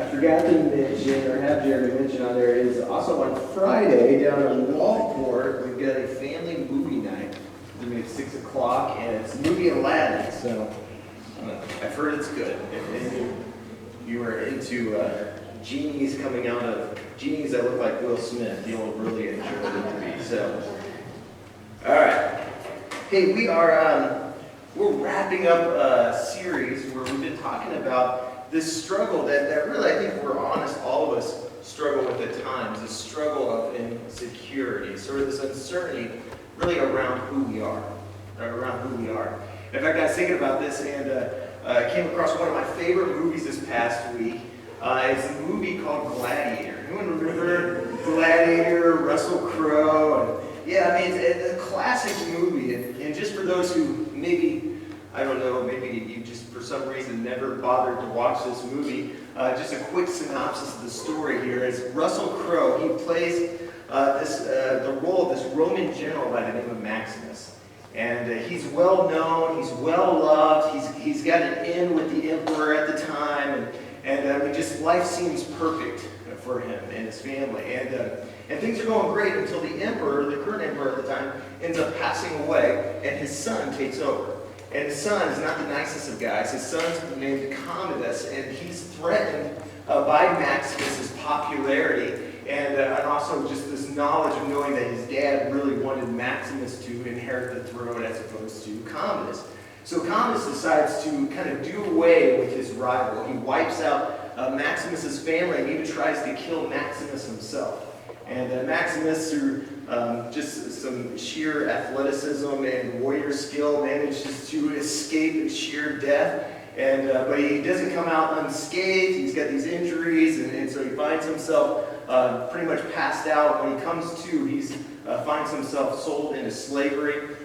I forgot to mention, or have Jeremy mention on there, is also on Friday down in Newport, we've got a family movie night. It's going to be at 6 o'clock, and it's movie Aladdin, so I've heard it's good. If you were into genies coming out of, genies that look like Will Smith, you'll really enjoy the movie, so. All right. Hey, we're wrapping up a series where we've been talking about this struggle that really, I think we're honest, all of us struggle with at times, this struggle of insecurity, sort of this uncertainty really around who we are, In fact, I was thinking about this and I came across one of my favorite movies this past week. It's a movie called Gladiator. Anyone remember Gladiator, Russell Crowe? Yeah, I mean, it's a classic movie, and just for those who maybe, I don't know, maybe you just for some reason never bothered to watch this movie, just a quick synopsis of the story here is Russell Crowe, he plays the role of this Roman general by the name of Maximus. And he's well known, he's well loved, he's got an in with the emperor at the time, and I mean, just life seems perfect for him and his family. And things are going great until the emperor, the current emperor at the time, ends up passing away and his son takes over. And his son is not the nicest of guys. His son's named Commodus, and he's threatened by Maximus's popularity and also just this knowledge of knowing that his dad really wanted Maximus to inherit the throne as opposed to Commodus. So Commodus decides to kind of do away with his rival. He wipes out Maximus's family and even tries to kill Maximus himself. And Maximus, through just some sheer athleticism and warrior skill, manages to escape sheer death. But he doesn't come out unscathed. He's got these injuries, and so he finds himself pretty much passed out. When he comes to, he finds himself sold into slavery,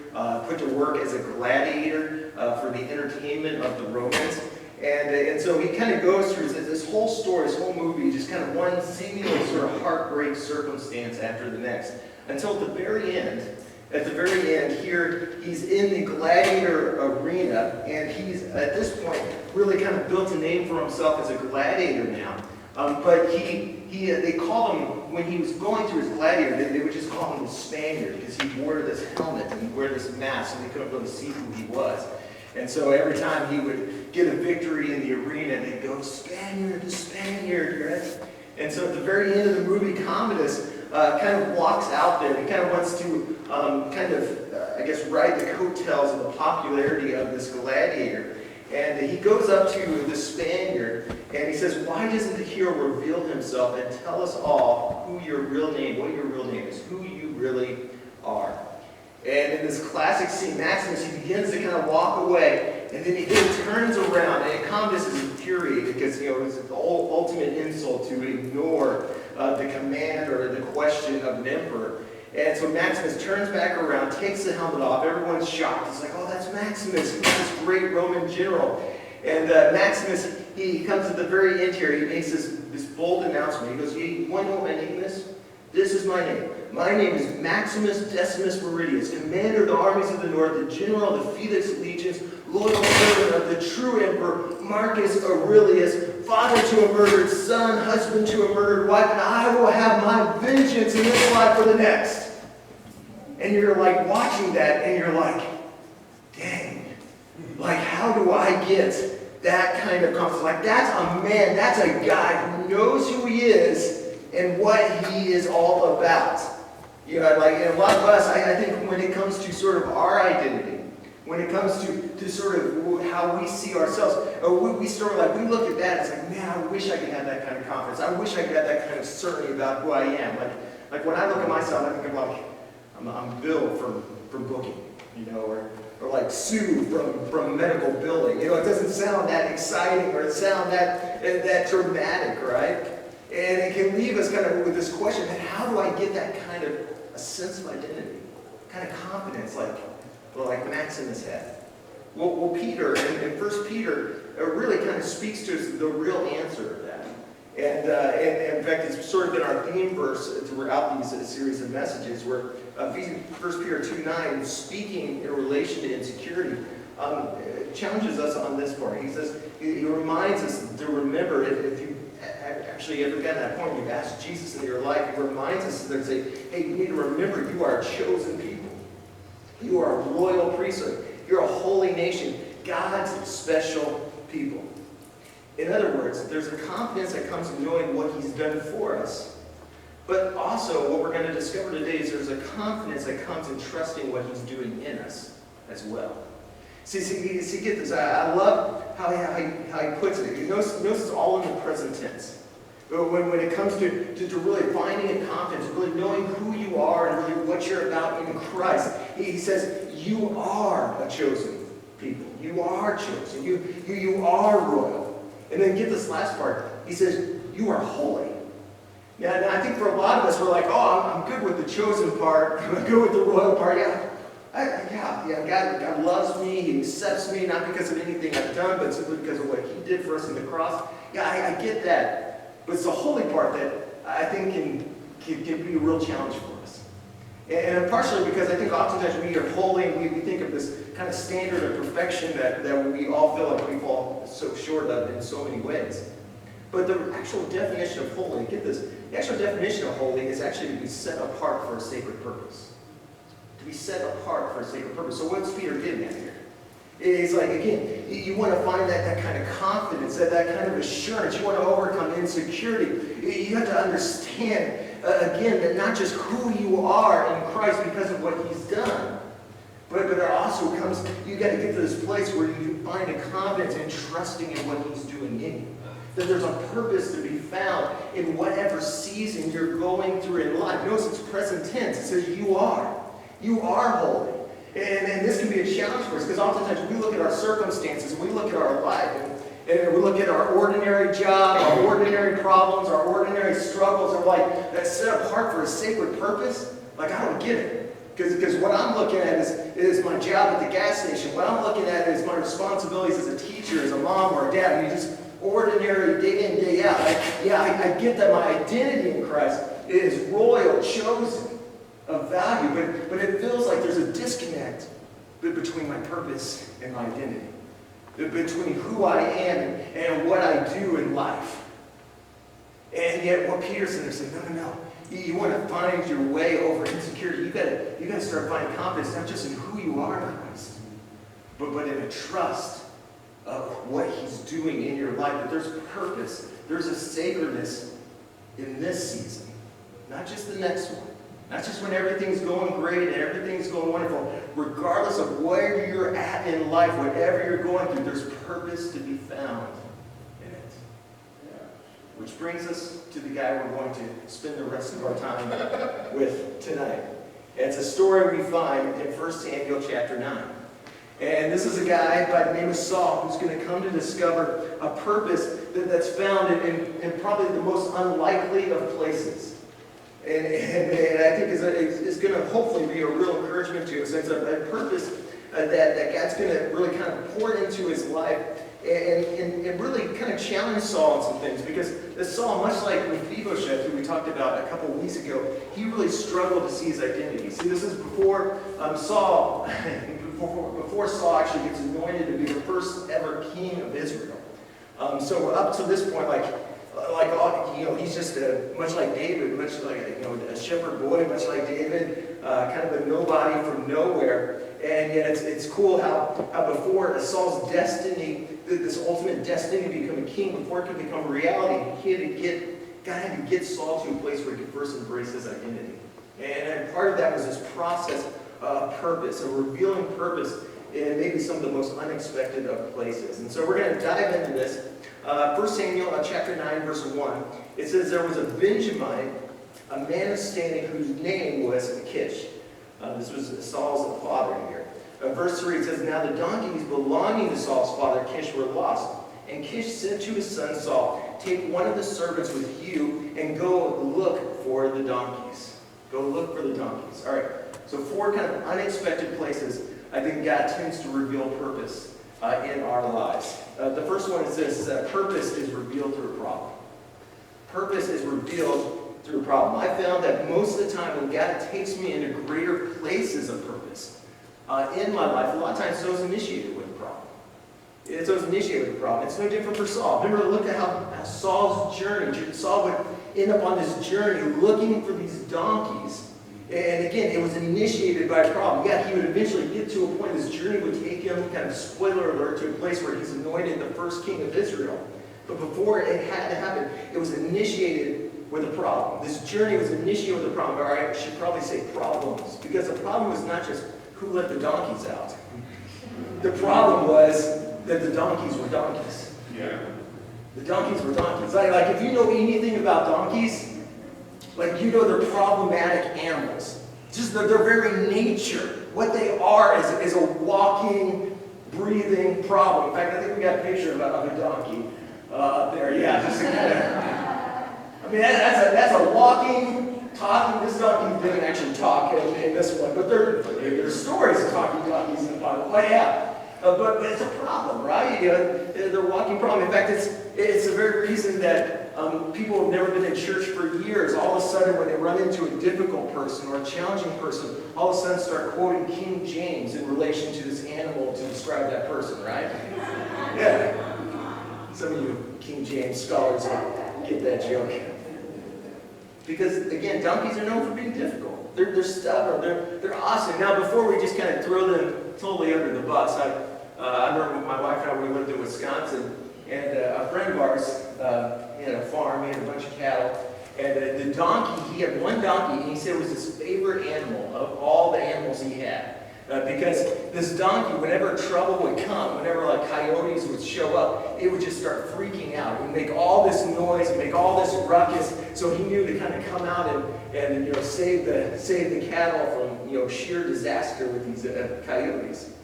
put to work as a gladiator for the entertainment of the Romans. And so he kind of goes through this whole story, this whole movie, just kind of one seemingly sort of heartbreak circumstance after the next. Until at the very end, here, he's in the gladiator arena, and he's, at this point, really kind of built a name for himself as a gladiator now. But they called him, when he was going through his gladiator, they would just call him the Spaniard, because he wore this helmet and wear this mask, so they couldn't really see who he was. And so every time he would get a victory in the arena, they'd go, Spaniard, the Spaniard, right? And so at the very end of the movie, Commodus kind of walks out there. He kind of wants to I guess, ride the coattails of the popularity of this gladiator. And he goes up to the Spaniard, and he says, why doesn't the hero reveal himself and tell us all what your real name is, who you really are? And in this classic scene, Maximus, he begins to kind of walk away, and then he turns around, and Commodus is infuriated because, it's the ultimate insult to ignore the command or the question of an emperor. And so Maximus turns back around, takes the helmet off, everyone's shocked. It's like, oh, that's Maximus, he's this great Roman general. And Maximus, he comes at the very end here, he makes this bold announcement. He goes, you want to know what my name is? This is my name. My name is Maximus Decimus Meridius, commander of the armies of the north, the general of the Felix legions, loyal servant of the true emperor, Marcus Aurelius, father to a murdered son, husband to a murdered wife, and I will have my vengeance in this life for the next. And you're like watching that, and you're like, dang, like how do I get that kind of confidence? Like that's a man, that's a guy who knows who he is and what he is all about. Like a lot of us, I think when it comes to sort of our identity, when it comes to sort of how we see ourselves, we sort of like, we look at that, it's like, man, I wish I could have that kind of confidence. I wish I could have that kind of certainty about who I am. Like when I look at myself, I think I'm Bill from booking, or like Sue from medical billing. It doesn't sound that exciting or it sound that dramatic, right? And it can leave us kind of with this question, man, how do I get that kind of a sense of identity, kind of confidence like Maximus had? Well, Peter, in 1 Peter, really kind of speaks to us the real answer to that. And in fact, it's sort of been our theme verse throughout these series of messages where 1 Peter 2:9, speaking in relation to insecurity, challenges us on this part. He says, he reminds us to remember, if you actually ever gotten to that point where you've asked Jesus into your life, he reminds us and say, hey, you need to remember you are a chosen people. You are a royal priesthood. You're a holy nation. God's special people. In other words, there's a confidence that comes in knowing what he's done for us. But also, what we're going to discover today is there's a confidence that comes in trusting what he's doing in us as well. See, get this. I love how he puts it. Notice it's all in the present tense. When it comes to really finding a confidence, really knowing who you are and really what you're about in Christ, he says, you are a chosen people. You are chosen. You are royal. And then get this last part. He says, you are holy. Now, I think for a lot of us, we're like, oh, I'm good with the chosen part. I'm good with the royal part. God loves me. He accepts me, not because of anything I've done, but simply because of what he did for us on the cross. Yeah, I get that. But it's the holy part that I think can be a real challenge for us. And partially because I think oftentimes we are holy and we think of this kind of standard of perfection that we all feel like we fall so short of in so many ways. But the actual definition of holy, get this, the actual definition of holy is actually to be set apart for a sacred purpose. To be set apart for a sacred purpose. So what's Peter getting at here? It's like, again, you want to find that kind of confidence, that kind of assurance. You want to overcome insecurity. You have to understand, again, that not just who you are in Christ because of what he's done, but it also comes, you got to get to this place where you find a confidence in trusting in what he's doing in you. That there's a purpose to be found in whatever season you're going through in life. Notice it's present tense. It says you are. You are holy. And this can be a challenge for us because oftentimes we look at our circumstances, and we look at our life, and we look at our ordinary job, our ordinary problems, our ordinary struggles, and we're like, that's set apart for a sacred purpose? Like, I don't get it. Because what I'm looking at is my job at the gas station. What I'm looking at is my responsibilities as a teacher, as a mom or a dad. I mean, just ordinary day in, day out. I get that my identity in Christ is royal, chosen, of value, but it feels like there's a disconnect between my purpose and my identity, between who I am and what I do in life. And yet what Peter's saying is, no. You want to find your way over insecurity. You got to start finding confidence not just in who you are in Christ, but in a trust of what he's doing in your life. That there's purpose, there's a sacredness in this season, not just the next one. Not just when everything's going great and everything's going wonderful. Regardless of where you're at in life, whatever you're going through, there's purpose to be found in it. Yeah. Which brings us to the guy we're going to spend the rest of our time with tonight. And it's a story we find in 1 Samuel chapter 9. And this is a guy by the name of Saul who's going to come to discover a purpose that's found in probably the most unlikely of places. And I think it's going to hopefully be a real encouragement to us. It's a purpose that God's going to really kind of pour into his life and really kind of challenge Saul on some things. Because Saul, much like Mephibosheth, who we talked about a couple weeks ago, he really struggled to see his identity. See, this is before Saul actually gets anointed to be the first ever king of Israel. So up to this point, he's just much like David, much like a shepherd boy, much like David, kind of a nobody from nowhere. And yet it's cool how before Saul's destiny, this ultimate destiny to become a king, before it could become a reality, God had to get Saul to a place where he could first embrace his identity. And part of that was this process of purpose, a revealing purpose in maybe some of the most unexpected of places. And so we're going to dive into this. 1 Samuel chapter 9, verse 1. It says, there was a Benjamite, a man of standing, whose name was Kish. This was Saul's father here. Verse 3, it says, now the donkeys belonging to Saul's father Kish were lost. And Kish said to his son Saul, take one of the servants with you and go look for the donkeys. Go look for the donkeys. All right, so 4 kind of unexpected places I think God tends to reveal purpose in our lives. The first one is this, that purpose is revealed through a problem. Purpose is revealed through a problem. I found that most of the time when God takes me into greater places of purpose in my life, a lot of times those initiated with a problem. It was initiated with a problem. It's no different for Saul. Remember, look at how Saul's journey, Saul would end up on this journey looking for these donkeys. And again, it was initiated by a problem. Yeah, he would eventually get to a point, this journey would take him, kind of spoiler alert, to a place where he's anointed the first king of Israel. But before it had to happen, it was initiated with a problem. This journey was initiated with a problem. Or I should probably say problems. Because the problem was not just who let the donkeys out. The problem was that the donkeys were donkeys. Yeah. The donkeys were donkeys. Like if you know anything about donkeys, like you know they're problematic animals. Just their very nature. What they are is a walking, breathing problem. In fact, I think we got a picture of a donkey up there. Yeah, just to kind of, I mean, that's a walking, talking. This donkey didn't actually talk in this one, but there's stories of talking donkeys in the Bible. Oh yeah. But it's a problem, right? They're a walking problem. In fact, it's the very reason that people have never been in church for years. All of a sudden, when they run into a difficult person or a challenging person, all of a sudden start quoting King James in relation to this animal to describe that person, right? Yeah. Some of you King James scholars get that joke. Because, again, donkeys are known for being difficult. They're stubborn. They're awesome. Now, before we just kind of throw them totally under the bus, I remember my wife and I, we lived in Wisconsin, and a friend of ours, he had a farm, he had a bunch of cattle, and the donkey, he had one donkey, and he said it was his favorite animal of all the animals he had. Because this donkey, whenever trouble would come, whenever like coyotes would show up, it would just start freaking out. It would make all this noise, and make all this ruckus. So he knew to kind of come out and save the cattle from sheer disaster with these coyotes.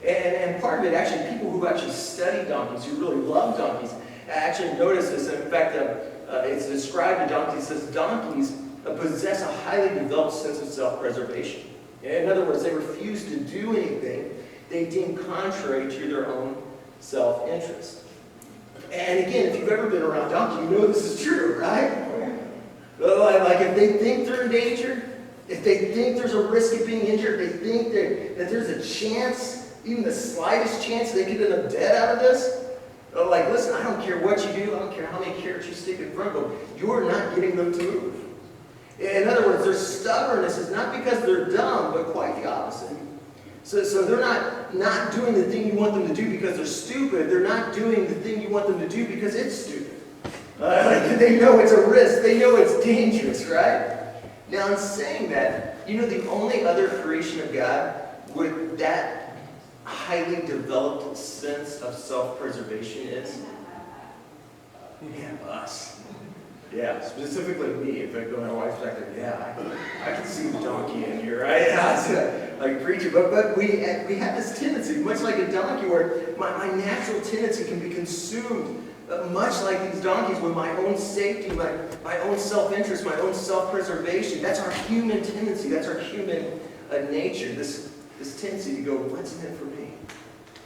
And part of it, actually, people who actually study donkeys, who really love donkeys, actually notice this. In fact, it's described in donkeys. It says donkeys possess a highly developed sense of self-preservation. In other words, they refuse to do anything they deem contrary to their own self-interest. And again, if you've ever been around donkey, you know this is true, right? Like if they think they're in danger, if they think there's a risk of being injured, if they think that there's a chance, even the slightest chance they could end up dead out of this, like, listen, I don't care what you do, I don't care how many carrots you stick in front of them, you're not getting them to move. In other words, their stubbornness is not because they're dumb, but quite the opposite. So they're not doing the thing you want them to do because they're stupid. They're not doing the thing you want them to do because it's stupid. They know it's a risk. They know it's dangerous, right? Now, in saying that, the only other creation of God with that highly developed sense of self-preservation is? Yeah, us. Yeah, specifically me. In fact, my wife's back there, yeah, I can see the donkey in here, right? Like preaching. But we have this tendency, much like a donkey, where my natural tendency can be consumed, much like these donkeys, with my own safety, my own self-interest, my own self-preservation. That's our human tendency. That's our human nature. This tendency to go, what's in it for me?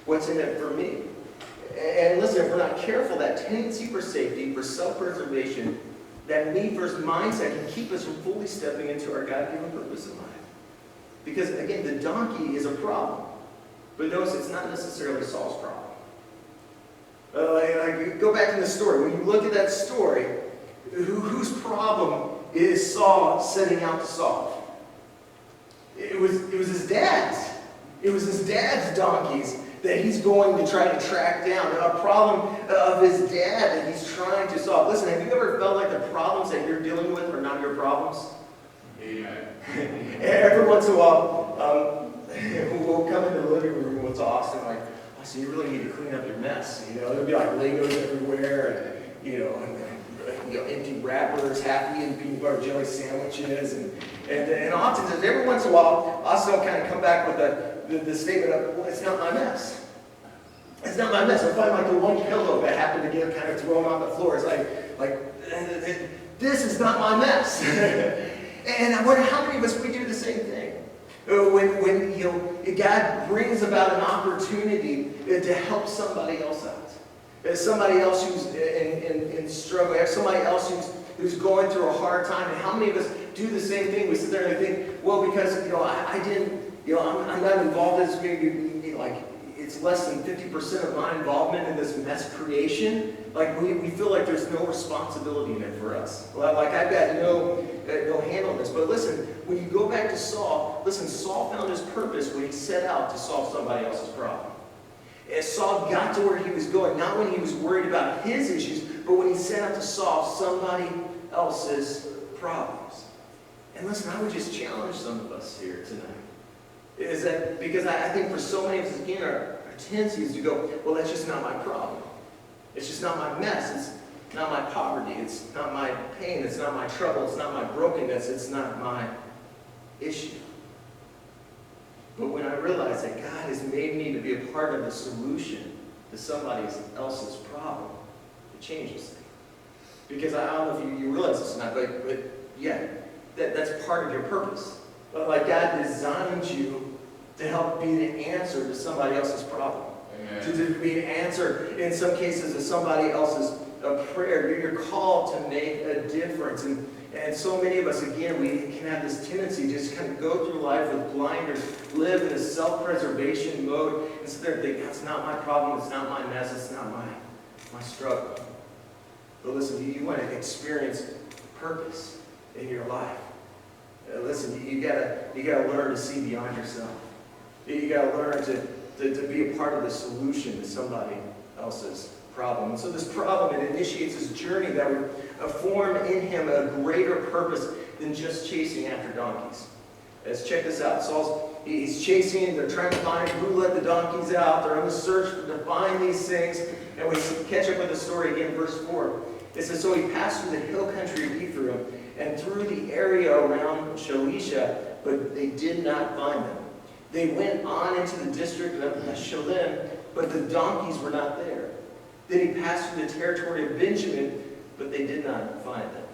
What's in it for me? And listen, if we're not careful, that tendency for safety, for self-preservation, that me-first mindset can keep us from fully stepping into our God-given purpose in life. Because, again, the donkey is a problem. But notice it's not necessarily Saul's problem. Go back in the story. When you look at that story, whose problem is Saul setting out to solve? It was his dad's. It was his dad's donkeys that he's going to try to track down. A problem of his dad that he's trying to solve. Listen, have you ever felt like the problems that you're dealing with are not your problems? Yeah. Every once in a while, we'll come into the living room with Austin, like, oh, so you really need to clean up your mess. There'll be like Legos everywhere, and empty wrappers, half-eaten peanut butter jelly sandwiches, and often, every once in a while, Austin will kind of come back with the statement of, well, it's not my mess. It's not my mess. I'll find like the one pillow that happened to get kind of thrown on the floor. It's like this is not my mess. And I wonder how many of us, we do the same thing. When God brings about an opportunity to help somebody else out. Somebody else who's in struggle. Somebody else who's going through a hard time. And how many of us do the same thing? We sit there and think, well, because I didn't, I'm not involved in this, maybe like it's less than 50% of my involvement in this mess creation, like we feel like there's no responsibility in it for us. Like I've got no handle on this. But listen, when you go back to Saul, listen, Saul found his purpose when he set out to solve somebody else's problem. And Saul got to where he was going, not when he was worried about his issues, but when he set out to solve somebody else's problems. And listen, I would just challenge some of us here tonight. Is that because I think for so many of us, again, our tendency is to go, well, that's just not my problem. It's just not my mess. It's not my poverty. It's not my pain. It's not my trouble. It's not my brokenness. It's not my issue. But when I realize that God has made me to be a part of the solution to somebody else's problem, it changes things. Because I don't know if you realize this or not, but yeah, that's part of your purpose. But like God designed you to help be the answer to somebody else's problem. To be an answer, in some cases, to somebody else's prayer. You're called to make a difference. And so many of us, again, we can have this tendency to just kind of go through life with blinders, live in a self-preservation mode, and sit there and think, that's not my problem, it's not my mess, it's not my struggle. But listen, you want to experience purpose in your life. Listen, you gotta learn to see beyond yourself. You gotta learn to be a part of the solution to somebody else's problem. And so this problem, it initiates this journey that would form in him a greater purpose than just chasing after donkeys. Let's check this out. He's chasing, they're trying to find who let the donkeys out. They're on the search to find these things. And we catch up with the story again, verse 4. It says, so he passed through the hill country of Ephraim and through the area around Shalisha, but they did not find them. They went on into the district of Shalem, but the donkeys were not there. Then he passed through the territory of Benjamin, but they did not find them.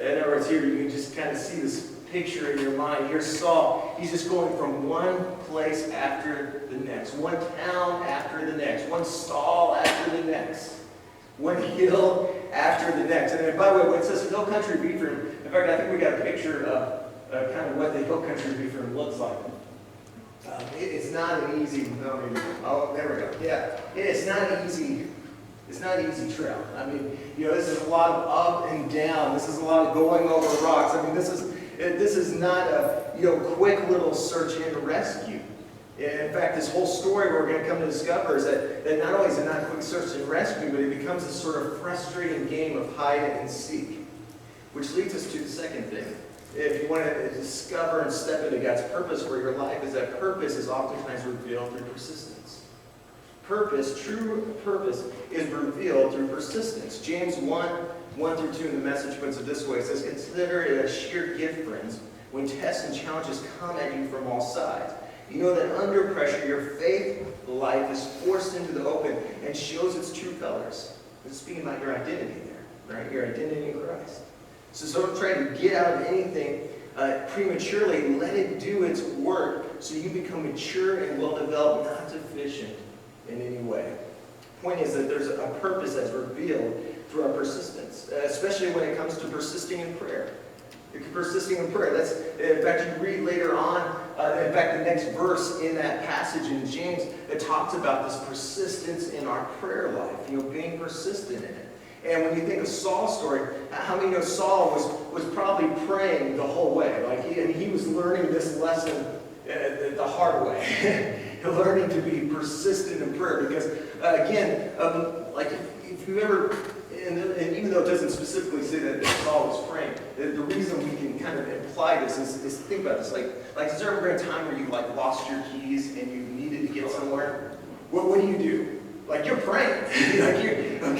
In other words, here you can just kind of see this picture in your mind. Here's Saul. He's just going from one place after the next, one town after the next, one stall after the next, one hill after the next. And by the way, when it says hill country of Ephraim, in fact, I think we got a picture of kind of what the hill country of Ephraim looks like. It's not an easy. Oh, there we go. Yeah, it's not an easy. It's not an easy trail. I mean, this is a lot of up and down. This is a lot of going over rocks. I mean, this is not a quick little search and rescue. In fact, this whole story we're going to come to discover is that not only is it not a quick search and rescue, but it becomes a sort of frustrating game of hide and seek. Which leads us to the second thing. If you want to discover and step into God's purpose for your life, is that purpose is oftentimes revealed through persistence. True purpose is revealed through persistence. James 1:1-2 in the Message puts it this way. It says, consider it a sheer gift, friends, when tests and challenges come at you from all sides. You know that under pressure, your faith life is forced into the open and shows its true colors. It's speaking about your identity there, right? Your identity in Christ. So don't try to get out of anything prematurely. Let it do its work so you become mature and well-developed, not deficient in any way. The point is that there's a purpose that's revealed through our persistence, especially when it comes to persisting in prayer. Persisting in prayer. In fact, you read later on, in fact, the next verse in that passage in James, it talks about this persistence in our prayer life, being persistent in it. And when you think of Saul's story, how many know Saul was probably praying the whole way? Like he was learning this lesson the hard way. Learning to be persistent in prayer. Because, again, if you ever, and even though it doesn't specifically say that Saul was praying, the reason we can kind of imply this is think about this. Like is there ever been a time where you lost your keys and you needed to get somewhere? What do? Like you're praying.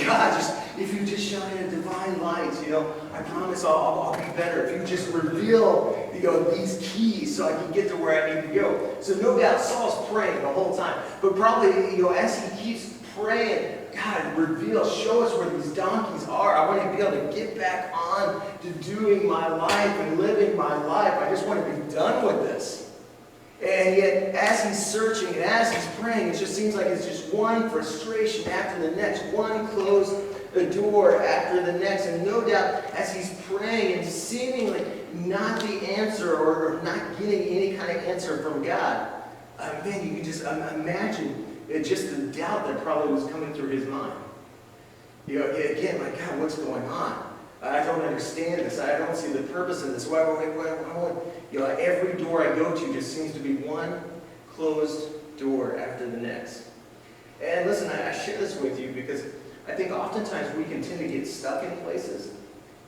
God, if you just shine a divine light, I promise I'll be better. If you just reveal, these keys so I can get to where I need to go. So no doubt Saul's praying the whole time. But probably, as he keeps praying, God, show us where these donkeys are. I want to be able to get back on to doing my life and living my life. I just want to be done with this. And yet, as he's searching and as he's praying, it just seems like it's just one frustration after the next, one closed door after the next. And no doubt, as he's praying and seemingly not the answer or not getting any kind of answer from God, man, you can just imagine it's just the doubt that probably was coming through his mind. Again, like, God, what's going on? I don't understand this. I don't see the purpose in this. Why, every door I go to just seems to be one closed door after the next. And listen, I share this with you because I think oftentimes we can tend to get stuck in places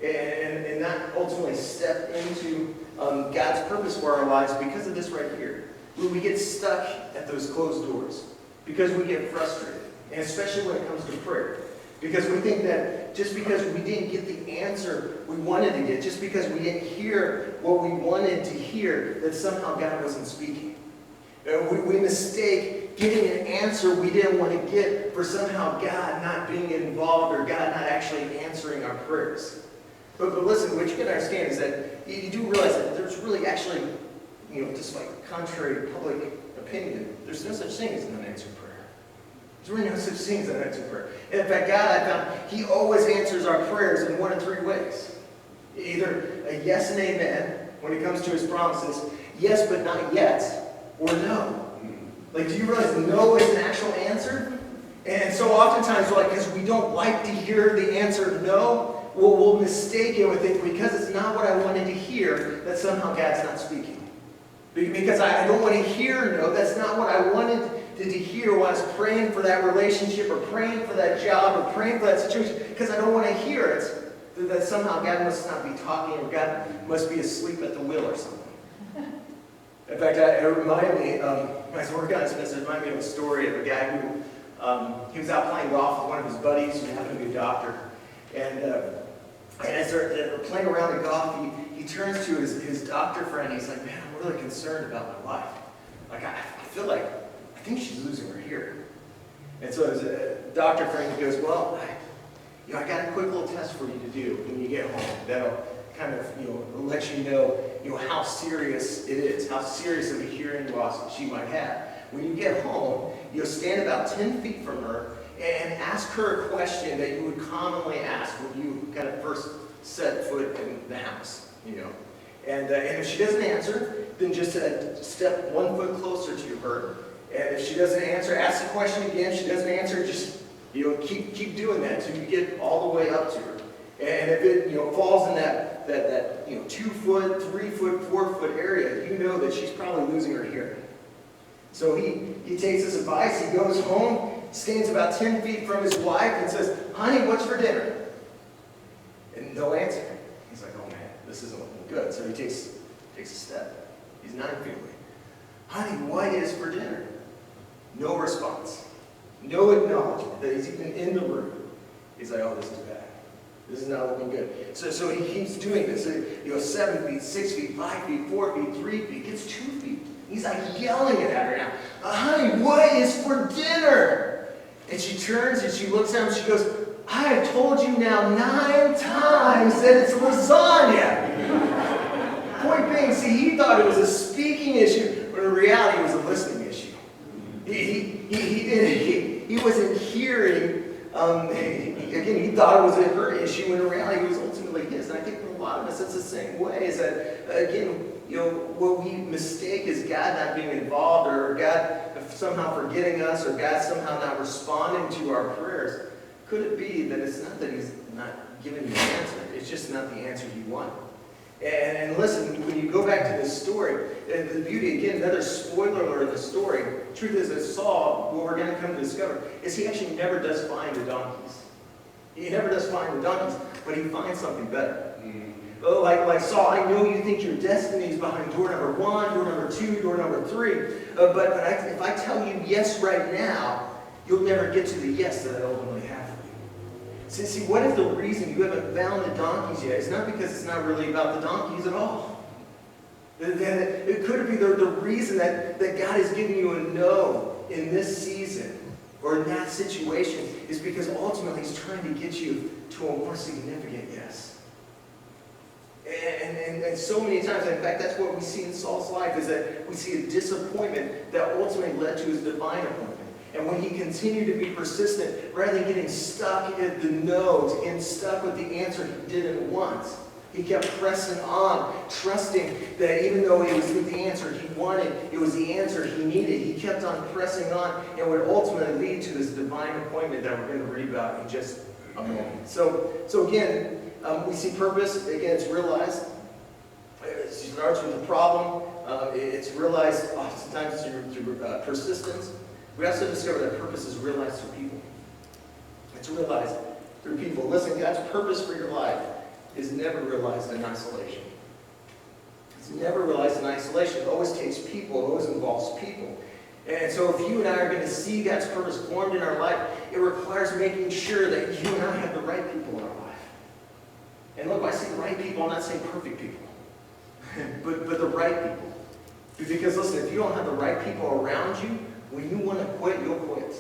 and not ultimately step into God's purpose for our lives because of this right here. We get stuck at those closed doors because we get frustrated, and especially when it comes to prayer. Because we think that just because we didn't get the answer we wanted to get, just because we didn't hear what we wanted to hear, that somehow God wasn't speaking. We mistake getting an answer we didn't want to get for somehow God not being involved or God not actually answering our prayers. But listen, what you can understand is that you do realize that there's really actually, despite contrary to public opinion, there's no such thing as an unanswered prayer. There's really no such thing as an unanswered prayer. And in fact, God, I found, He always answers our prayers in one of three ways. Either a yes and amen when it comes to His promises, yes but not yet, or no. Like, do you realize no is an actual answer? And so oftentimes, because we don't like to hear the answer no, we'll mistake it with it because it's not what I wanted to hear, that somehow God's not speaking. Because I don't want to hear no, that's not what I wanted to hear while I was praying for that relationship or praying for that job or praying for that situation, because I don't want to hear it, that somehow God must not be talking or God must be asleep at the wheel or something. In fact, it reminded me, when I was working on this message, it reminded me of a story of a guy who, he was out playing golf with one of his buddies who happened to be a doctor. And as they're playing around the golf, he turns to his doctor friend, and he's like, man, I'm really concerned about my wife. Like, I feel like, I think she's losing her hearing. And so his doctor friend goes, well, I got a quick little test for you to do when you get home. That'll kind of, let you know, how serious it is, how serious of a hearing loss she might have. When you get home, stand about 10 feet from her and ask her a question that you would commonly ask when you kind of first set foot in the house, And if she doesn't answer, then just step 1 foot closer to her. And if she doesn't answer, ask the question again. If she doesn't answer, just keep doing that until you get all the way up to her. And if it falls in that 2 foot, 3 foot, 4 foot area, you know that she's probably losing her hearing. So he takes this advice. He goes home, stands about 10 feet from his wife, and says, "Honey, what's for dinner?" And no answer. He's like, "Oh man, this isn't looking good." So he takes a step. He's 9 feet away. "Honey, what is for dinner?" No response. No acknowledgement that he's even in the room. He's like, "Oh, this is bad. This is not looking good." So he keeps doing this. 7 feet, 6 feet, 5 feet, 4 feet, 3 feet, gets 2 feet. He's like yelling it at her now. "Honey, what is for dinner?" And she turns and she looks at him and she goes, "I have told you now 9 times that it's lasagna." Point being, see, he thought it was a speaking issue, but in reality it was a listening issue. He wasn't hearing. Again, he thought it was her issue, when in reality it was ultimately his. And I think for a lot of us, it's the same way. Is that, again, what we mistake is God not being involved, or God somehow forgetting us, or God somehow not responding to our prayers. Could it be that it's not that He's not giving you an answer, it's just not the answer you want? And listen, when you go back to this story, the beauty, again, another spoiler alert in the story, truth is that Saul, what we're going to come to discover, is he actually never does find the donkeys. He never does find the donkeys, but he finds something better. Like Saul, I know you think your destiny is behind door number 1, door number 2, door number 3, but if I tell you yes right now, you'll never get to the yes that I ultimately have for you. See, what if the reason you haven't found the donkeys yet is not because it's not really about the donkeys at all? It could be the reason that God is giving you a no in this season or in that situation is because ultimately He's trying to get you to a more significant yes. And so many times, in fact, that's what we see in Saul's life, is that we see a disappointment that ultimately led to his divine appointment. And when he continued to be persistent, rather than getting stuck at the no's and stuck with the answer he didn't want, He kept pressing on, trusting that even though it was the answer he wanted, it was the answer he needed. He kept on pressing on and would ultimately lead to this divine appointment that we're going to read about in just a moment. So again, we see purpose. Again, it's realized. It starts with a problem. It's realized oftentimes through persistence. We also discover that purpose is realized through people. It's realized through people. Listen, God's purpose for your life is never realized in isolation. It's never realized in isolation. It always takes people. It always involves people. And so if you and I are going to see God's purpose formed in our life, it requires making sure that you and I have the right people in our life. And look, when I say right people, I'm not saying perfect people. but the right people. Because listen, if you don't have the right people around you, when you want to quit, you'll quit.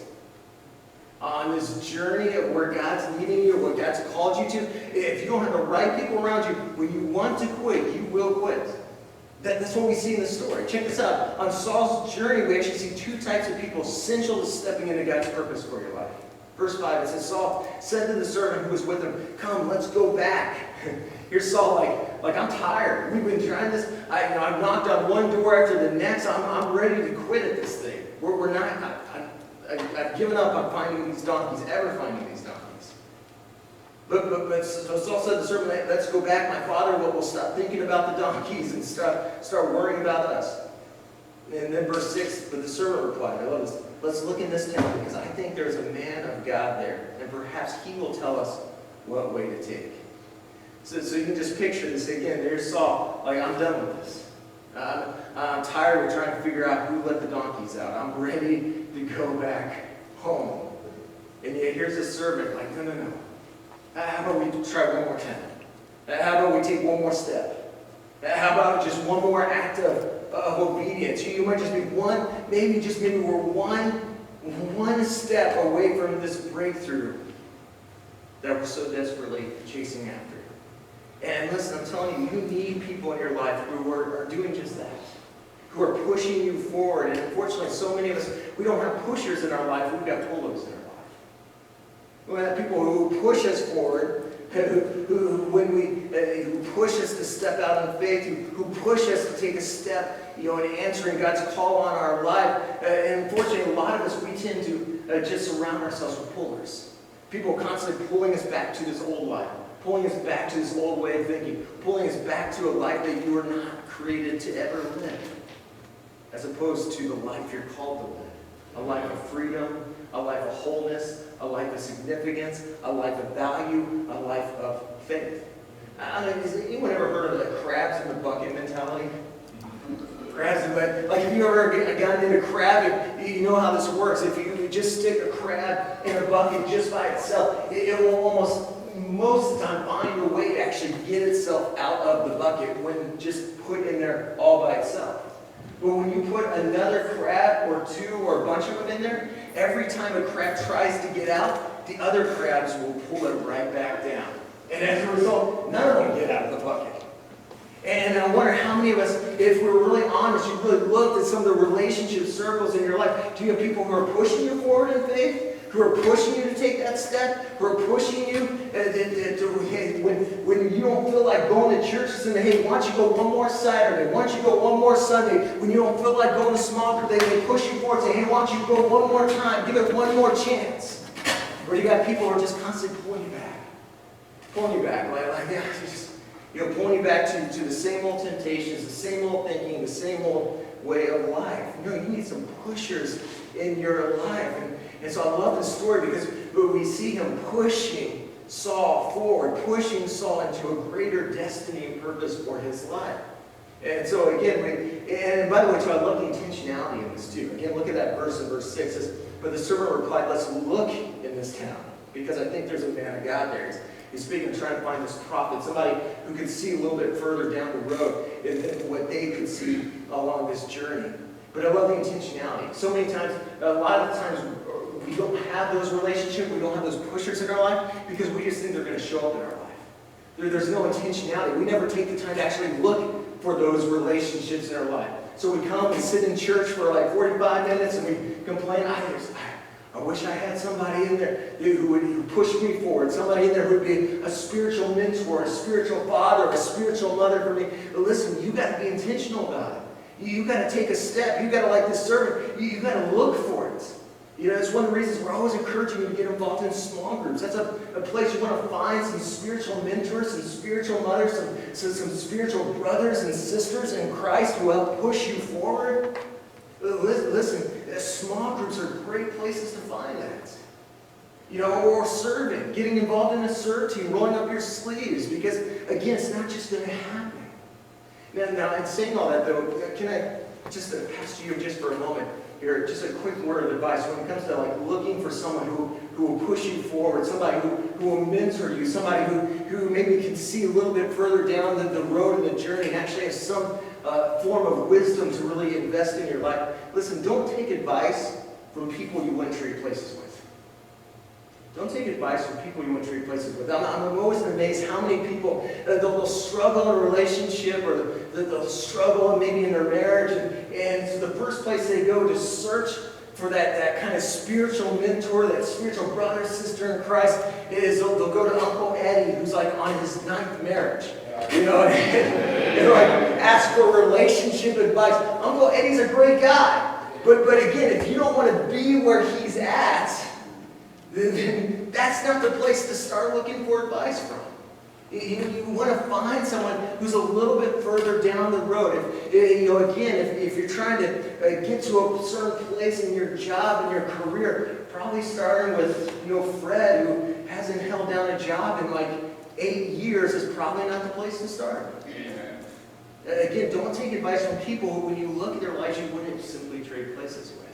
On this journey of where God's leading you, or what God's called you to, if you don't have the right people around you, when you want to quit, you will quit. That's what we see in the story. Check this out. On Saul's journey, we actually see two types of people essential to stepping into God's purpose for your life. Verse 5, it says, Saul said to the servant who was with him, "Come, let's go back." Here's Saul like I'm tired. We've been trying this. I've knocked on one door after the next. I'm ready to quit at this thing. We're not. I've given up on finding these donkeys, ever finding these donkeys. But so Saul said to the servant, "Let's go back. My father will stop thinking about the donkeys and start worrying about us." And then verse 6, but the servant replied, I love this, "Let's look in this town because I think there's a man of God there, and perhaps he will tell us what way to take." So you can just picture this again. There's Saul, I'm done with this. I'm tired of trying to figure out who let the donkeys out. I'm ready to go back home. And yet here's this servant no. How about we try one more time? How about we take one more step? How about just one more act of obedience? You might just be maybe we're one step away from this breakthrough that we're so desperately chasing after. And listen, I'm telling you, you need people in your life who are doing just that, who are pushing you forward. And unfortunately, so many of us, we don't have pushers in our life, we've got pullers in our life. We have people who push us forward, who push us to step out in faith, who push us to take a step, in answering God's call on our life. And unfortunately, a lot of us, we tend to just surround ourselves with pullers. People constantly pulling us back to this old life, pulling us back to this old way of thinking, pulling us back to a life that you were not created to ever live, as opposed to the life you're called to live. A life of freedom, a life of wholeness, a life of significance, a life of value, a life of faith. I don't know, has anyone ever heard of the crabs in the bucket mentality? Crabs in the bucket. Like if you ever gotten into crab, you know how this works. If you just stick a crab in a bucket just by itself, it will almost most of the time find a way to actually get itself out of the bucket when just put in there all by itself. But when you put another crab or two or a bunch of them in there, every time a crab tries to get out, the other crabs will pull it right back down. And as a result, none of them get out of the bucket. And I wonder how many of us, if we're really honest, you really looked at some of the relationship circles in your life. Do you have people who are pushing you forward in faith? Who are pushing you to take that step? Who are pushing you when you don't feel like going to church, and hey, why don't you go one more Saturday? Why don't you go one more Sunday? When you don't feel like going to small group, they push you forward and say, hey, why don't you go one more time? Give it one more chance. Or you got people who are just constantly pulling you back. Pulling you back, pulling you back to the same old temptations, the same old thinking, the same old way of life. You need some pushers in your life. And so I love this story because we see him pushing Saul forward, pushing Saul into a greater destiny and purpose for his life. And so again, and by the way, too, I love the intentionality of this too. Again, look at that verse in verse 6. It says, but the servant replied, let's look in this town, because I think there's a man of God there. He's speaking, trying to find this prophet, somebody who could see a little bit further down the road than what they could see along this journey. But I love the intentionality. So many times, a lot of the times, we don't have those relationships, we don't have those pushers in our life, because we just think they're going to show up in our life. There's no intentionality. We never take the time to actually look for those relationships in our life. So we come, we sit in church for like 45 minutes, and we complain, I I wish I had somebody in there who would push me forward, somebody in there who would be a spiritual mentor, a spiritual father, a spiritual mother for me. But listen, you got to be intentional about it. You got to take a step. You got to, like this servant, you got to look for it. You know, it's one of the reasons we're always encouraging you to get involved in small groups. That's a place you want to find some spiritual mentors, some spiritual mothers, some spiritual brothers and sisters in Christ who help push you forward. Listen, small groups are great places to find that. You know, or serving, getting involved in a serve team, rolling up your sleeves, because, again, it's not just going to happen. Now, in saying all that, though, can I just pass to you just for a moment here, just a quick word of advice when it comes to like looking for someone who will push you forward, somebody who will mentor you, somebody who maybe can see a little bit further down the road and the journey and actually has some form of wisdom to really invest in your life. Listen, don't take advice from people you wouldn't trade places with. Don't take advice from people you wouldn't trade places with. I'm always amazed how many people, they'll struggle in a relationship or they'll struggle maybe in their marriage. And so the first place they go to search for that kind of spiritual mentor, that spiritual brother, sister in Christ, is they'll go to Uncle Eddie, who's like on his 9th marriage. You know, and like ask for relationship advice. Uncle Eddie's a great guy. But again, if you don't want to be where he's at, then that's not the place to start looking for advice from. You want to find someone who's a little bit further down the road. If you're trying to get to a certain place in your job and your career, probably starting with Fred, who hasn't held down a job in like 8 years, is probably not the place to start. Again, don't take advice from people who, when you look at their lives, you wouldn't simply trade places with.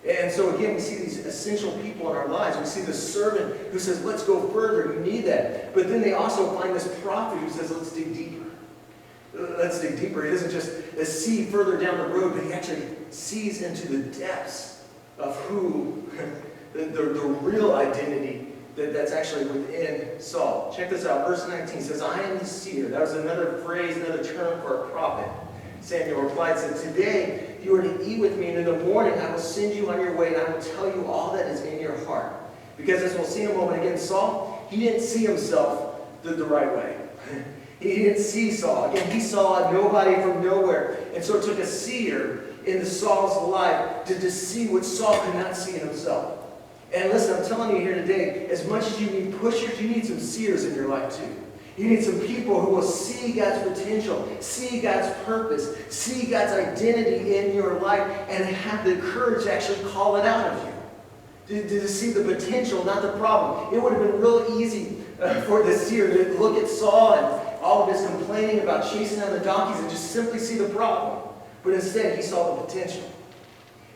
And so again, we see these essential people in our lives. We see the servant who says, let's go further. You need that. But then they also find this prophet who says, let's dig deeper. Let's dig deeper. He doesn't just see further down the road, but he actually sees into the depths of who, the real identity that's actually within Saul. Check this out. Verse 19 says, I am the seer. That was another phrase, another term for a prophet. Samuel replied, said, today you are to eat with me, and in the morning I will send you on your way, and I will tell you all that is in your heart. Because as we'll see in a moment again, Saul, he didn't see himself the right way. He didn't see Saul. Again, he saw nobody from nowhere. And so it took a seer into Saul's life to see what Saul could not see in himself. And listen, I'm telling you here today, as much as you need pushers, you need some seers in your life too. You need some people who will see God's potential, see God's purpose, see God's identity in your life, and have the courage to actually call it out of you. To see the potential, not the problem. It would have been real easy for the seer to look at Saul and all of his complaining about chasing down the donkeys and just simply see the problem. But instead, he saw the potential.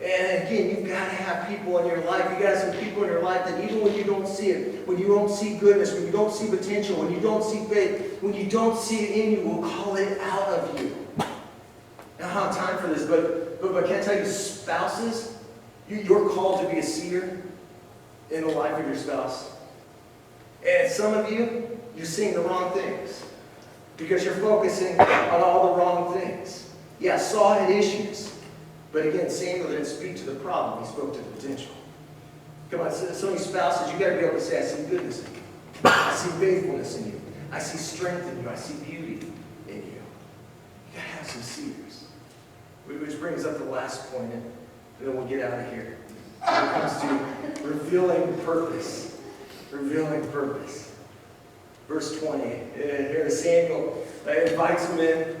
And again, you've got to have people in your life. You've got to have some people in your life that even when you don't see it, when you don't see goodness, when you don't see potential, when you don't see faith, when you don't see it in you, will call it out of you. I don't have time for this, but can I tell you, spouses, you're called to be a seer in the life of your spouse. And some of you, you're seeing the wrong things because you're focusing on all the wrong things. Yeah, Saul had issues. But again, Samuel didn't speak to the problem. He spoke to the potential. Come on, some of you spouses, you've got to be able to say, I see goodness in you. I see faithfulness in you. I see strength in you. I see beauty in you. You've got to have some seers. Which brings up the last point, and then we'll get out of here. When it comes to revealing purpose. Revealing purpose. Verse 20. Here Samuel invites him in.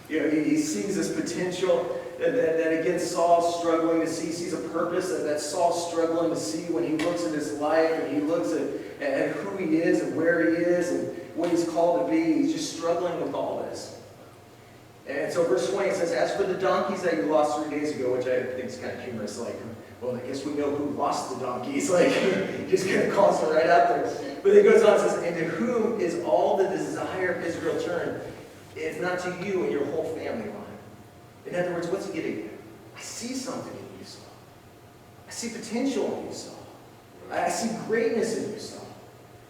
He sees this potential that again Saul's struggling to see. He sees a purpose that Saul's struggling to see when he looks at his life and he looks at who he is and where he is and what he's called to be. He's just struggling with all this. And so verse 20 says, as for the donkeys that you lost 3 days ago, which I think is kind of humorous, like, well, I guess we know who lost the donkeys. Like, he's going to call us right out there. But it goes on and says, and to whom is all the desire of Israel turned, if not to you and your whole family line? In other words, what's he getting at? I see something in you, Saul. I see potential in you, Saul. I see greatness in you, Saul.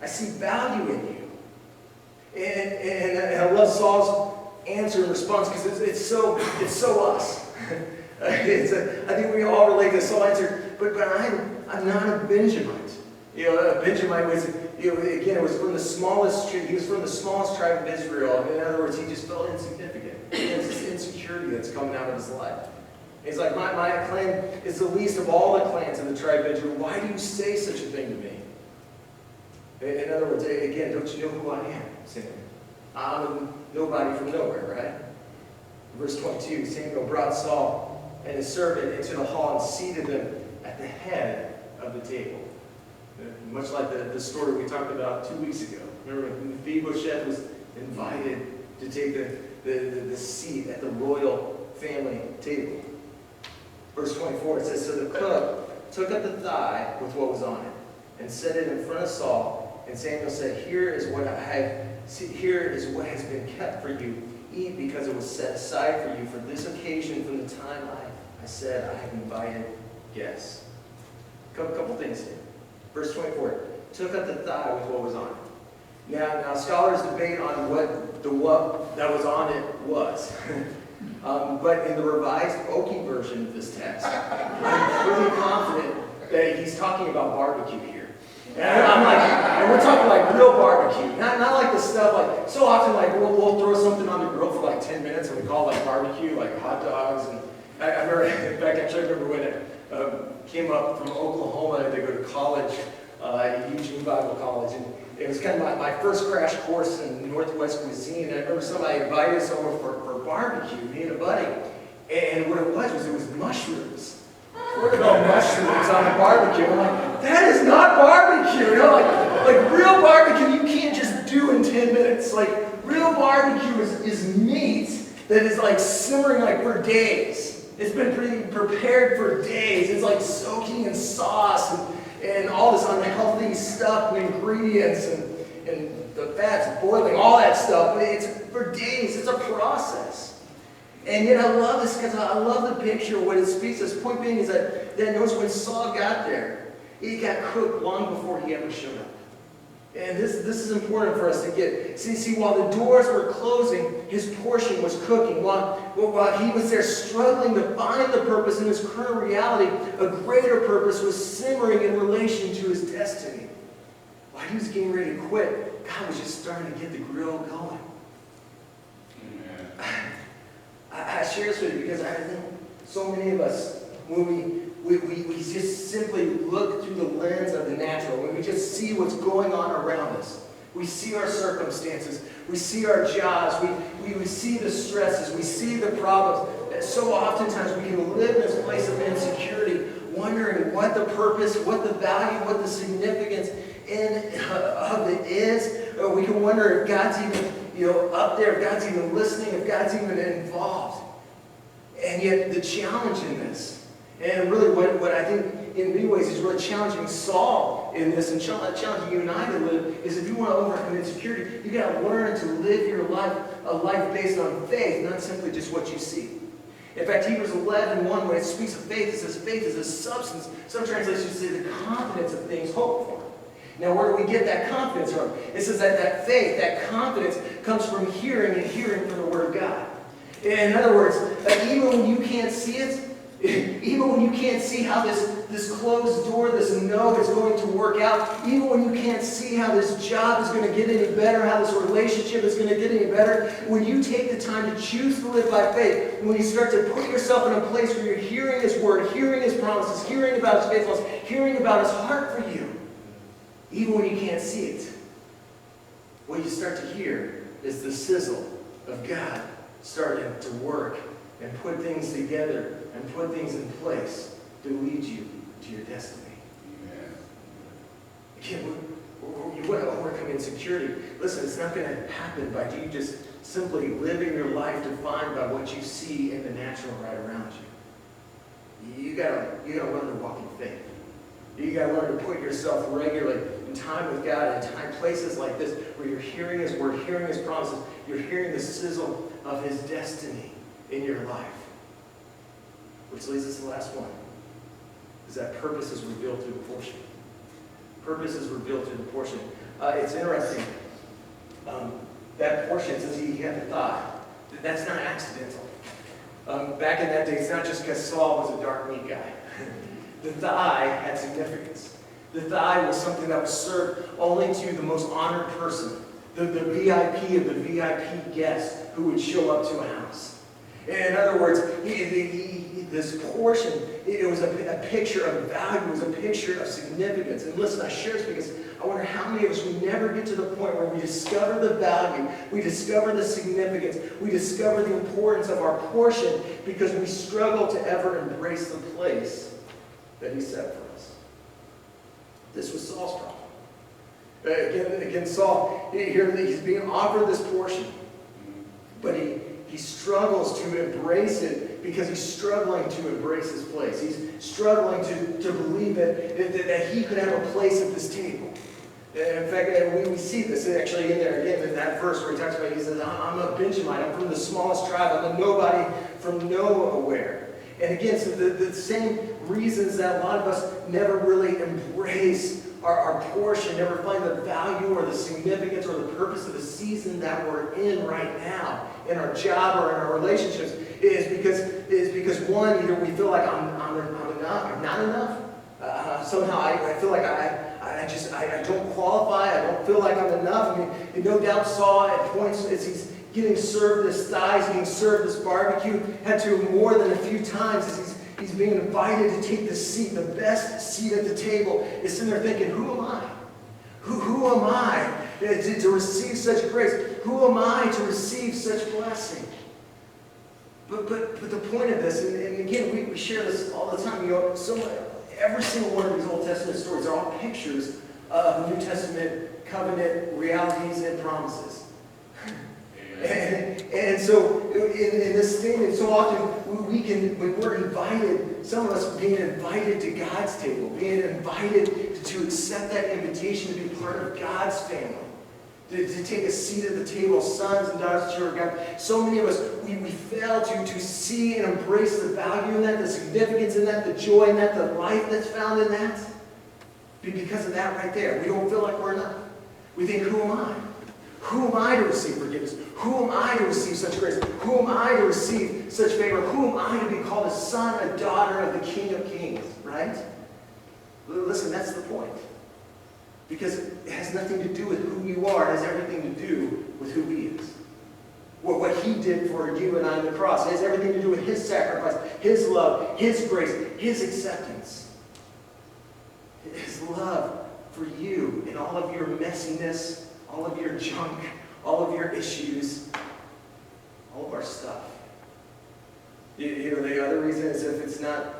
I see value in you. And I love Saul's answer and response because it's so us. I think we all relate to Saul answered, I'm not a Benjamite. A Benjamite was, again, it was from the smallest, he was from the smallest tribe of Israel. In other words, he just felt insignificant. It's this insecurity that's coming out of his life. He's like, my clan is the least of all the clans in the tribe of Israel. Why do you say such a thing to me? In other words, again, don't you know who I am, Samuel? I'm nobody from nowhere, right? Verse 22, Samuel brought Saul and his servant into the hall and seated them at the head of the table. Much like the story we talked about 2 weeks ago. Remember when Mephibosheth was invited to take the seat at the royal family table. Verse 24, it says, so the cook took up the thigh with what was on it and set it in front of Saul. And Samuel said, here is what has been kept for you. Eat, because it was set aside for you for this occasion from the time I said I have invited guests. A couple things here. Verse 24, took up the thigh with what was on it. Now scholars debate on what that was on it was. But in the Revised Okie version of this text, I'm pretty confident that he's talking about barbecue here. And we're talking like real barbecue, not like the stuff like, so often like we'll throw something on the grill for like 10 minutes and we call it like barbecue, like hot dogs. And I remember, in fact, I remember when it came up from Oklahoma to go to college, at Eugene Bible College, and it was kind of my first crash course in Northwest cuisine. And I remember somebody invited us over for barbecue, me and a buddy, and what it was mushrooms. We're about mushrooms on the barbecue. I'm like, that is not barbecue. Like real barbecue you can't just do in 10 minutes. Like real barbecue is meat that is like simmering like for days. It's been prepared for days. It's like soaking in sauce and all this unhealthy stuff and ingredients and the fats boiling, all that stuff. It's for days. It's a process. And yet I love this because I love the picture of what it speaks. This point being is that notice when Saul got there, it got cooked long before he ever showed up. And this is important for us to get. See, while the doors were closing, his portion was cooking. While he was there struggling to find the purpose in his current reality, a greater purpose was simmering in relation to his destiny. While he was getting ready to quit, God was just starting to get the grill going. I share this with you because I think so many of us, when we just simply look through the lens of the natural, when we just see what's going on around us, we see our circumstances, we see our jobs, we see the stresses, we see the problems. So oftentimes we can live in this place of insecurity, wondering what the purpose, what the value, what the significance of it is. Or we can wonder if God's even up there, if God's even listening, if God's even involved. And yet the challenge in this, and really what I think in many ways is really challenging Saul in this, and challenging you and I to live, is if you want to overcome insecurity, you got to learn to live your life, a life based on faith, not simply just what you see. In fact, Hebrews 11:1, when it speaks of faith, it says faith is a substance. Some translations say the confidence of things hoped for. Now, where do we get that confidence from? It says that faith, that confidence, comes from hearing and hearing from the Word of God. In other words, even when you can't see it, even when you can't see how this closed door, this no is going to work out, even when you can't see how this job is going to get any better, how this relationship is going to get any better, when you take the time to choose to live by faith, when you start to put yourself in a place where you're hearing His Word, hearing His promises, hearing about His faithfulness, hearing about His heart for you, even when you can't see it, what you start to hear is the sizzle of God starting to work and put things together and put things in place to lead you to your destiny. Amen. Again, you want to overcome insecurity. Listen, it's not going to happen by you just simply living your life defined by what you see in the natural right around you. You got to learn to walk in faith. You got to learn to put yourself regularly in time with God, in places like this, where you're hearing His Word, hearing His promises, you're hearing the sizzle of His destiny in your life. Which leads us to the last one, is that purpose is revealed through the portion. Purpose is revealed through the portion. It's interesting. That portion says he had the thigh. That's not accidental. Back in that day, it's not just because Saul was a dark meat guy. The thigh had significance. The thigh was something that was served only to the most honored person, the VIP of the VIP guest who would show up to a house. In other words, this portion, it was a picture of value, it was a picture of significance. And listen, I share this because I wonder how many of us, we never get to the point where we discover the value, we discover the significance, we discover the importance of our portion because we struggle to ever embrace the place that he set for us. This was Saul's problem. Again, Saul, here he's being offered this portion, but he struggles to embrace it because he's struggling to embrace his place. He's struggling to believe that he could have a place at this table. In fact, we see this actually in there again in that verse where he talks about, he says, I'm a Benjamite, I'm from the smallest tribe, I'm a nobody from nowhere. And again, so the same reasons that a lot of us never really embrace our portion, never find the value or the significance or the purpose of the season that we're in right now, in our job or in our relationships, is because one, either we feel like I'm enough, I'm not enough. Somehow I feel like I don't qualify, I don't feel like I'm enough. I mean, no doubt Saul at points as he's getting served this thighs, getting served this barbecue, had to more than a few times as he's being invited to take the seat, the best seat at the table, is sitting there thinking, who am I? Who am I to receive such grace? Who am I to receive such blessing? But the point of this, and again, we share this all the time, every single one of these Old Testament stories are all pictures of New Testament covenant realities and promises. And so in this statement, so often when we're invited, some of us being invited to God's table, being invited to accept that invitation to be part of God's family, to take a seat at the table, sons and daughters of children of God. So many of us, we fail to see and embrace the value in that, the significance in that, the joy in that, the life that's found in that. Because of that right there, we don't feel like we're enough. We think, who am I? Who am I to receive forgiveness? Who am I to receive such grace? Who am I to receive such favor? Who am I to be called a son, a daughter of the King of Kings? Right? Listen, that's the point. Because it has nothing to do with who you are. It has everything to do with who he is. What he did for you and I on the cross. It has everything to do with his sacrifice, his love, his grace, his acceptance. His love for you in all of your messiness, all of your junk, all of your issues, all of our stuff. The other reason is if it's not,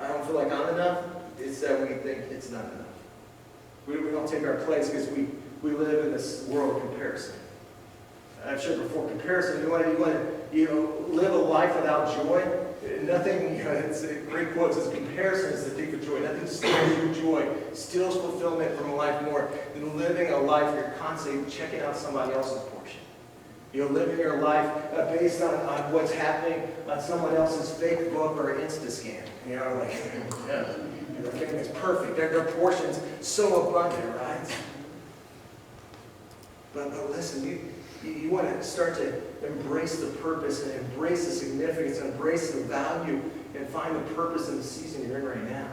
I don't feel like I'm enough, it's that we think it's not enough. We don't take our place because we live in this world of comparison. I've shared before, comparison, you want to live a life without joy? Nothing, it's a great quote, says comparison is the thief of joy. Nothing steals your joy, steals fulfillment from a life more than living a life where you're constantly checking out somebody else's portion. Living your life based on what's happening on someone else's fake book or Insta scan. Their family is perfect. Their portion's so abundant, right? But listen, you want to start to embrace the purpose and embrace the significance and embrace the value and find the purpose in the season you're in right now.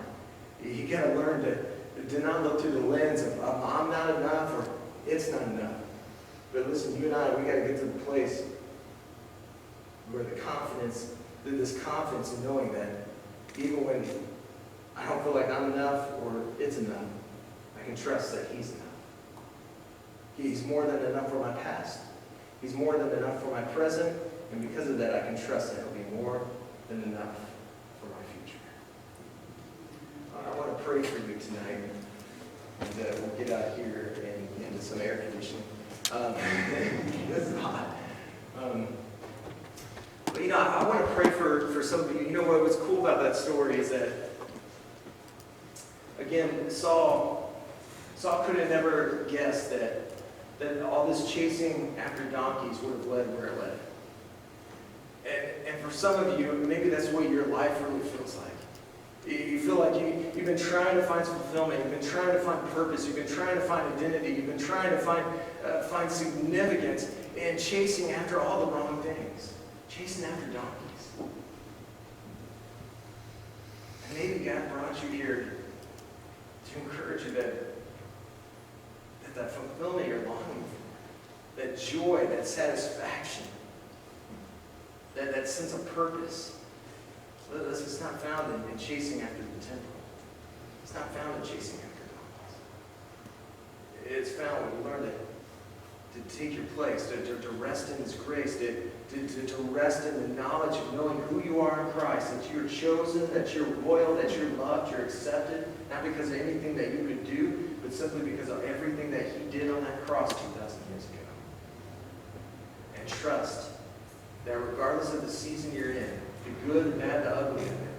You got to learn to not look through the lens of I'm not enough or it's not enough. But listen, you and I, we got to get to the place where this confidence in knowing that even when I don't feel like I'm enough or it's enough, I can trust that he's enough. He's more than enough for my past. He's more than enough for my present. And because of that, I can trust that he'll be more than enough for my future. I want to pray for you tonight. And we'll get out here and into some air conditioning. This is hot. But I want to pray for some of you. What was cool about that story is that, again, Saul could have never guessed that all this chasing after donkeys would have led where it led. And for some of you, maybe that's what your life really feels like. You feel like you've been trying to find fulfillment, you've been trying to find purpose, you've been trying to find identity, you've been trying to find significance in chasing after all the wrong things. Chasing after donkeys. maybe God brought you here to encourage you that fulfillment you're longing for, that joy, that satisfaction, that sense of purpose, this is not found in chasing after the temple. It's not found in chasing after God. It's found when you learn to take your place, to rest in His grace, to rest in the knowledge of knowing who you are in Christ, that you're chosen, that you're loyal, that you're loved, you're accepted, not because of anything that you could do, but simply because of everything that He did on that cross 2,000 years ago. And trust that regardless of the season you're in, the good, the bad, the ugly of it,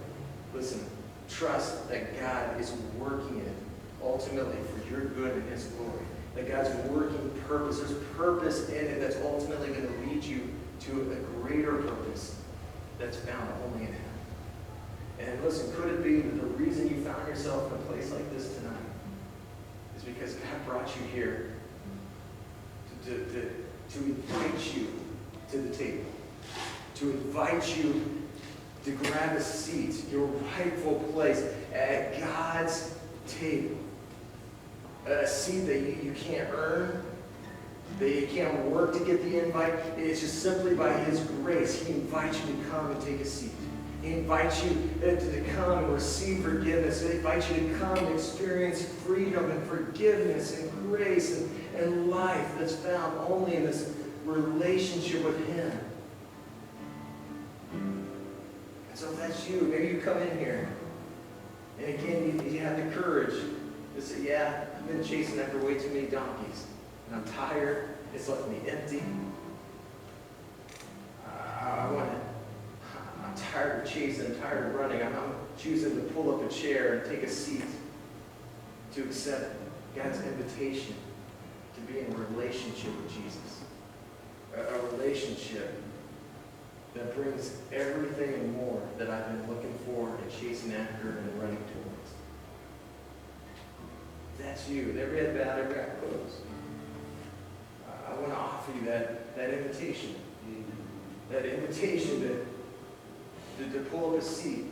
listen, trust that God is working it ultimately for your good and His glory. That God's working purpose. There's purpose in it that's ultimately going to lead you to a greater purpose that's found only in Him. And listen, could it be that the reason you found yourself in a place like this tonight is because God brought you here to invite you to the table, to invite you to grab a seat, your rightful place at God's table. A seat that you can't earn, that you can't work to get the invite. It's just simply by His grace. He invites you to come and take a seat. He invites you to come and receive forgiveness. He invites you to come and experience freedom and forgiveness and grace and life that's found only in this relationship with Him. And so if that's you, maybe you come in here, and again, you have the courage to say, yeah, I've been chasing after way too many donkeys, and I'm tired. It's left me empty. I'm tired of chasing. I'm tired of running. I'm choosing to pull up a chair and take a seat to accept God's invitation to be in a relationship with Jesus. A relationship that brings everything and more that I've been looking for and chasing after and running towards. If that's you, with every head bowed, every eye closed, I want to offer you that invitation. That invitation to pull up a seat,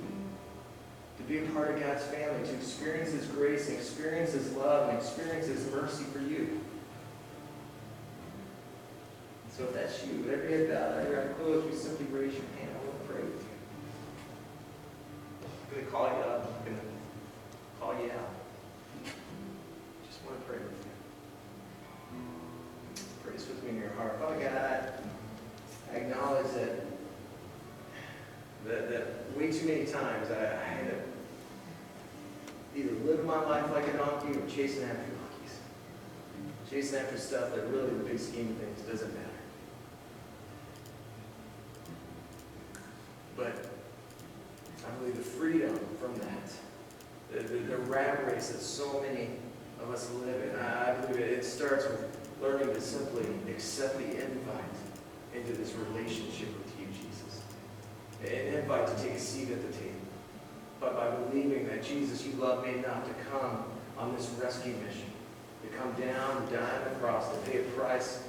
to be a part of God's family, to experience His grace and experience His love and experience His mercy for you. So if that's you, with every head bowed, every eye closed, you simply raise your hand. I want to pray with you. I'm going to call you up. I'm going to call you out. Just want to pray with you. Pray this with me in your heart. Father God, I acknowledge that way too many times I end up either living my life like a donkey or chasing after donkeys. Chasing after stuff that really, in the big scheme of things, doesn't matter. But I believe the freedom from that, the rat race that so many of us live in, I believe it starts with learning to simply accept the invite into this relationship with you, Jesus. An invite to take a seat at the table. But by believing that, Jesus, you love me enough to come on this rescue mission, to come down and die on the cross, to pay a price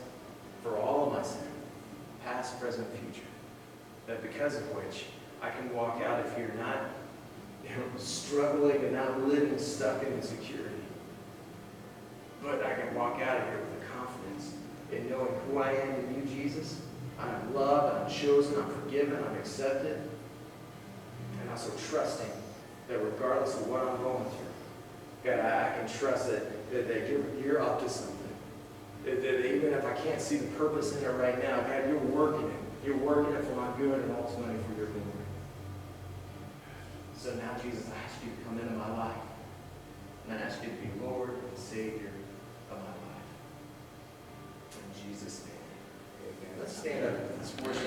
for all of my sin, past, present, future. That because of which I can walk out of here not struggling and not living stuck in insecurity. But I can walk out of here with the confidence in knowing who I am in you, Jesus. I'm loved, I'm chosen, I'm forgiven, I'm accepted. And also trusting that regardless of what I'm going through, God, I can trust that you're up to something. That even if I can't see the purpose in it right now, God, you're working it. You're working it for my good and ultimately for your glory. So now, Jesus, I ask you to come into my life. And I ask you to be Lord and Savior of my life. In Jesus' name, amen. Let's stand up. Let's worship.